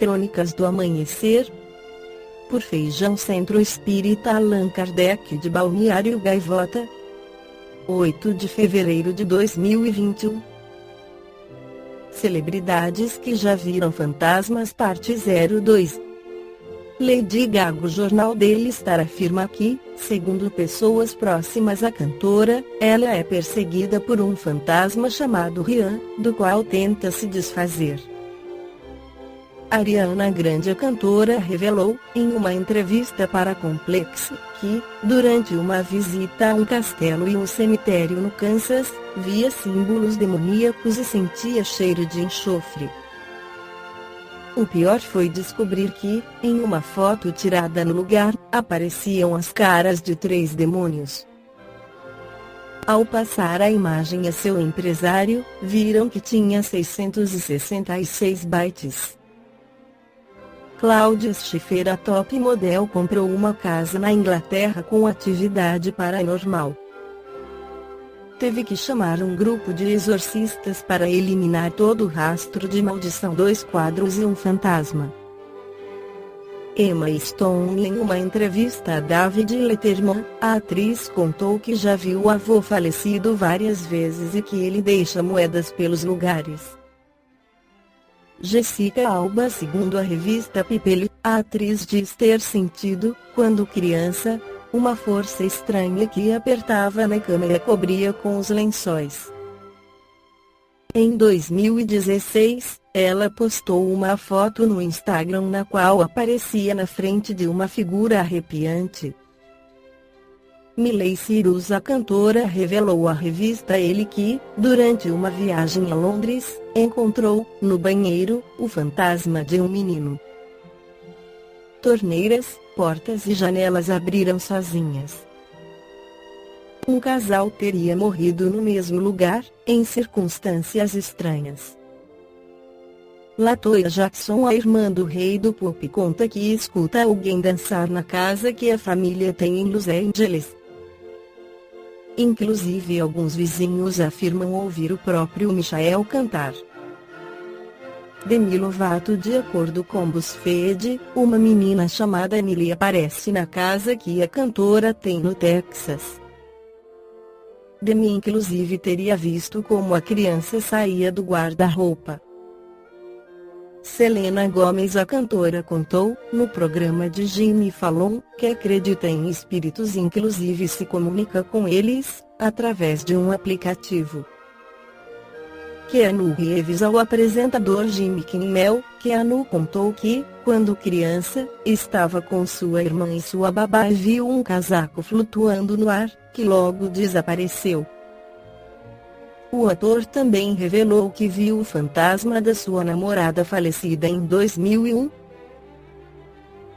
Crônicas do Amanhecer, por Feijão Centro Espírita Allan Kardec de Balneário Gaivota, 8 de fevereiro de 2021. Celebridades que já viram fantasmas, parte 02. Lady Gaga. O Jornal Daily Star afirma que, segundo pessoas próximas à cantora, ela é perseguida por um fantasma chamado Ryan, do qual tenta se desfazer. Ariana Grande. A cantora revelou, em uma entrevista para Complex, que, durante uma visita a um castelo e um cemitério no Kansas, via símbolos demoníacos e sentia cheiro de enxofre. O pior foi descobrir que, em uma foto tirada no lugar, apareciam as caras de 3 demônios. Ao passar a imagem a seu empresário, viram que tinha 666 bytes. Claudia Schiffer. A top model comprou uma casa na Inglaterra com atividade paranormal. Teve que chamar um grupo de exorcistas para eliminar todo o rastro de maldição, 2 quadros e um fantasma. Emma Stone. Em uma entrevista a David Letterman, a atriz contou que já viu o avô falecido várias vezes e que ele deixa moedas pelos lugares. Jessica Alba. Segundo a revista People, a atriz diz ter sentido, quando criança, uma força estranha que apertava na cama e a cobria com os lençóis. Em 2016, ela postou uma foto no Instagram na qual aparecia na frente de uma figura arrepiante. Miley Cyrus. A cantora revelou à revista Elle que, durante uma viagem a Londres, encontrou, no banheiro, o fantasma de um menino. Torneiras, portas e janelas abriram sozinhas. Um casal teria morrido no mesmo lugar, em circunstâncias estranhas. LaToya Jackson. A irmã do rei do pop conta que escuta alguém dançar na casa que a família tem em Los Angeles. Inclusive alguns vizinhos afirmam ouvir o próprio Michael cantar. Demi Lovato. De acordo com BuzzFeed, uma menina chamada Millie aparece na casa que a cantora tem no Texas. Demi inclusive teria visto como a criança saía do guarda-roupa. Selena Gomez. A cantora contou, no programa de Jimmy Fallon, que acredita em espíritos e inclusive se comunica com eles, através de um aplicativo. Keanu Reeves. Ao apresentador Jimmy Kimmel, Keanu contou que, quando criança, estava com sua irmã e sua babá e viu um casaco flutuando no ar, que logo desapareceu. O ator também revelou que viu o fantasma da sua namorada falecida em 2001.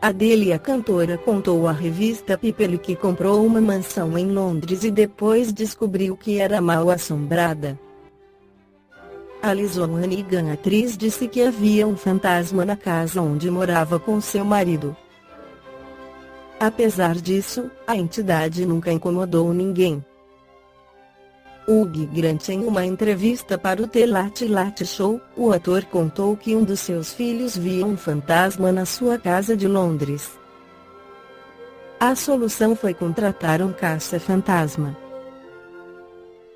Adele. A cantora contou à revista People que comprou uma mansão em Londres e depois descobriu que era mal assombrada. Alison Hannigan. A atriz disse que havia um fantasma na casa onde morava com seu marido. Apesar disso, a entidade nunca incomodou ninguém. Hugh Grant. Em uma entrevista para o The Late Late Show, o ator contou que um dos seus filhos via um fantasma na sua casa de Londres. A solução foi contratar um caça-fantasma.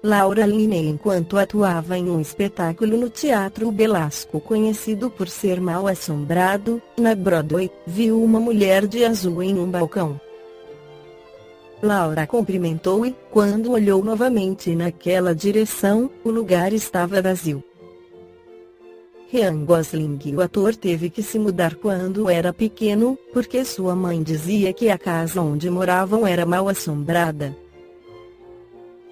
Laura Linney. Enquanto atuava em um espetáculo no Teatro Belasco conhecido por ser mal assombrado, na Broadway, viu uma mulher de azul em um balcão. Laura cumprimentou e, quando olhou novamente naquela direção, o lugar estava vazio. Ryan Gosling. O ator teve que se mudar quando era pequeno, porque sua mãe dizia que a casa onde moravam era mal assombrada.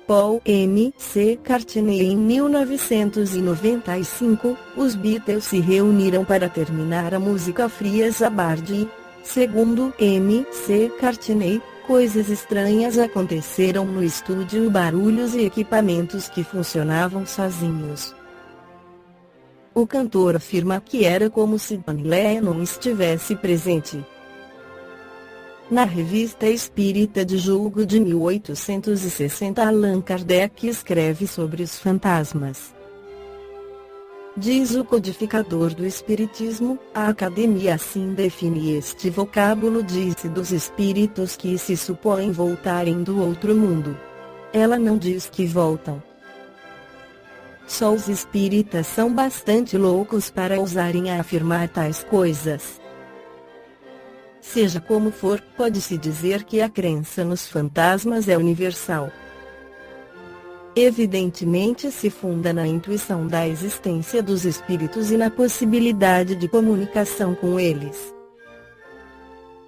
Paul McCartney. Em 1995, os Beatles se reuniram para terminar a música Free as a Bird e, segundo McCartney, coisas estranhas aconteceram no estúdio, barulhos e equipamentos que funcionavam sozinhos. O cantor afirma que era como se John Lennon estivesse presente. Na Revista Espírita de julho de 1860, Allan Kardec escreve sobre os fantasmas. Diz o codificador do Espiritismo, a Academia assim define este vocábulo, diz dos espíritos que se supõem voltarem do outro mundo. Ela não diz que voltam. Só os espíritas são bastante loucos para ousarem afirmar tais coisas. Seja como for, pode-se dizer que a crença nos fantasmas é universal. Evidentemente se funda na intuição da existência dos espíritos e na possibilidade de comunicação com eles.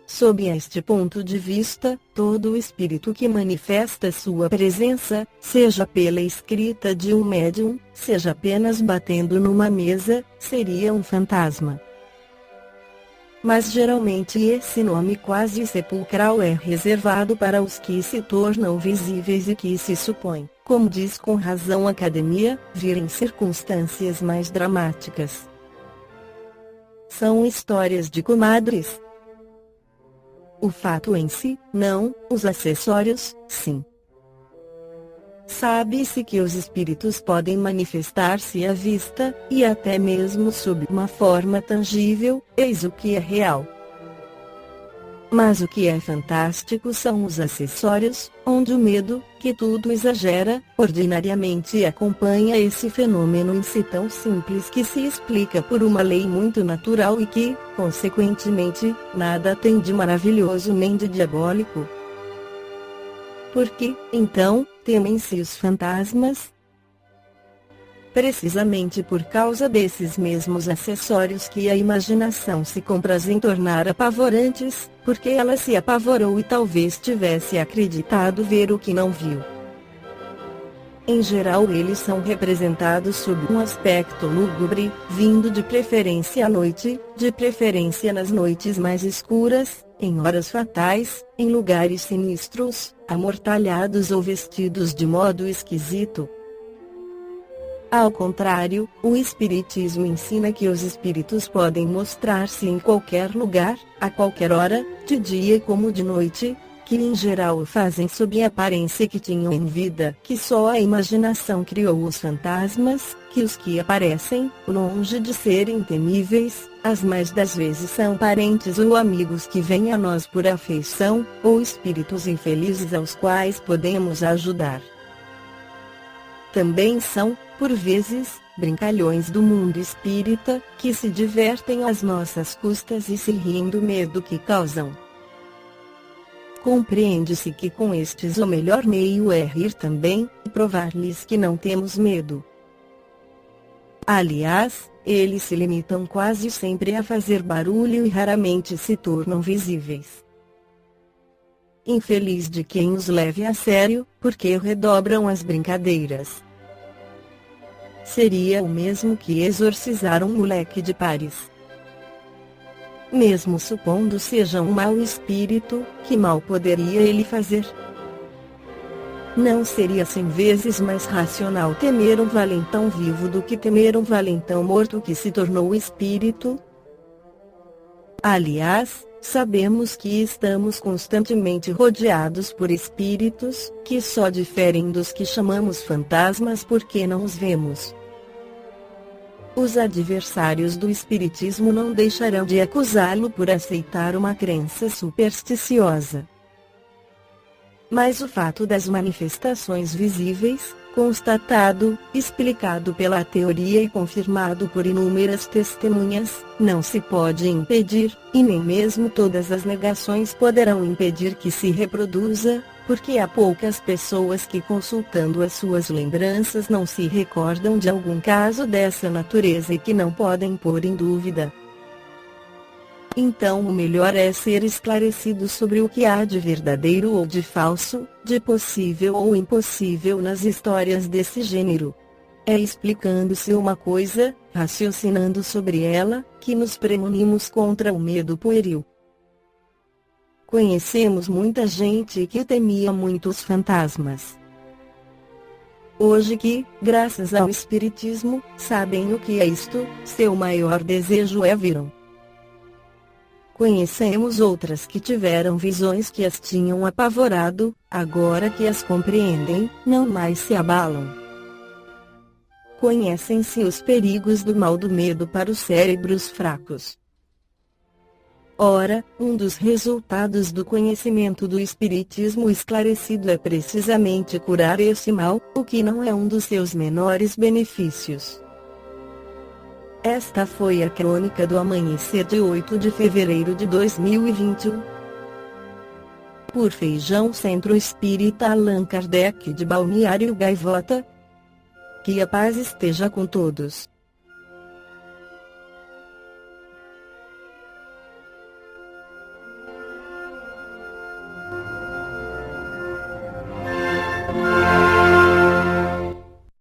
Sob este ponto de vista, todo espírito que manifesta sua presença, seja pela escrita de um médium, seja apenas batendo numa mesa, seria um fantasma. Mas geralmente esse nome quase sepulcral é reservado para os que se tornam visíveis e que se supõem, como diz com razão a Academia, vir em circunstâncias mais dramáticas. São histórias de comadres. O fato em si, não, os acessórios, sim. Sabe-se que os espíritos podem manifestar-se à vista, e até mesmo sob uma forma tangível, eis o que é real. Mas o que é fantástico são os acessórios, onde o medo, que tudo exagera, ordinariamente acompanha esse fenômeno em si tão simples que se explica por uma lei muito natural e que, consequentemente, nada tem de maravilhoso nem de diabólico. Por que, então, temem-se os fantasmas? Precisamente por causa desses mesmos acessórios que a imaginação se compraz em tornar apavorantes, porque ela se apavorou e talvez tivesse acreditado ver o que não viu. Em geral eles são representados sob um aspecto lúgubre, vindo de preferência à noite, de preferência nas noites mais escuras, em horas fatais, em lugares sinistros, amortalhados ou vestidos de modo esquisito. Ao contrário, o Espiritismo ensina que os espíritos podem mostrar-se em qualquer lugar, a qualquer hora, de dia como de noite, que em geral o fazem sob a aparência que tinham em vida, que só a imaginação criou os fantasmas, que os que aparecem, longe de serem temíveis, as mais das vezes são parentes ou amigos que vêm a nós por afeição, ou espíritos infelizes aos quais podemos ajudar. Também são, por vezes, brincalhões do mundo espírita, que se divertem às nossas custas e se riem do medo que causam. Compreende-se que com estes o melhor meio é rir também, e provar-lhes que não temos medo. Aliás, eles se limitam quase sempre a fazer barulho e raramente se tornam visíveis. Infeliz de quem os leve a sério, porque redobram as brincadeiras. Seria o mesmo que exorcizar um moleque de pares. Mesmo supondo seja um mau espírito, que mal poderia ele fazer? Não seria 100 vezes mais racional temer um valentão vivo do que temer um valentão morto que se tornou espírito? Aliás, sabemos que estamos constantemente rodeados por espíritos, que só diferem dos que chamamos fantasmas porque não os vemos. Os adversários do espiritismo não deixarão de acusá-lo por aceitar uma crença supersticiosa. Mas o fato das manifestações visíveis, constatado, explicado pela teoria e confirmado por inúmeras testemunhas, não se pode impedir, e nem mesmo todas as negações poderão impedir que se reproduza, porque há poucas pessoas que, consultando as suas lembranças, não se recordam de algum caso dessa natureza e que não podem pôr em dúvida. Então o melhor é ser esclarecido sobre o que há de verdadeiro ou de falso, de possível ou impossível nas histórias desse gênero. É explicando-se uma coisa, raciocinando sobre ela, que nos premunimos contra o medo pueril. Conhecemos muita gente que temia muito os fantasmas. Hoje que, graças ao Espiritismo, sabem o que é isto, seu maior desejo é viram. Conhecemos outras que tiveram visões que as tinham apavorado, agora que as compreendem, não mais se abalam. Conhecem-se os perigos do mal do medo para os cérebros fracos. Ora, um dos resultados do conhecimento do espiritismo esclarecido é precisamente curar esse mal, o que não é um dos seus menores benefícios. Esta foi a crônica do amanhecer de 8 de fevereiro de 2021. Por Feijão Centro Espírita Allan Kardec de Balneário Gaivota. Que a paz esteja com todos.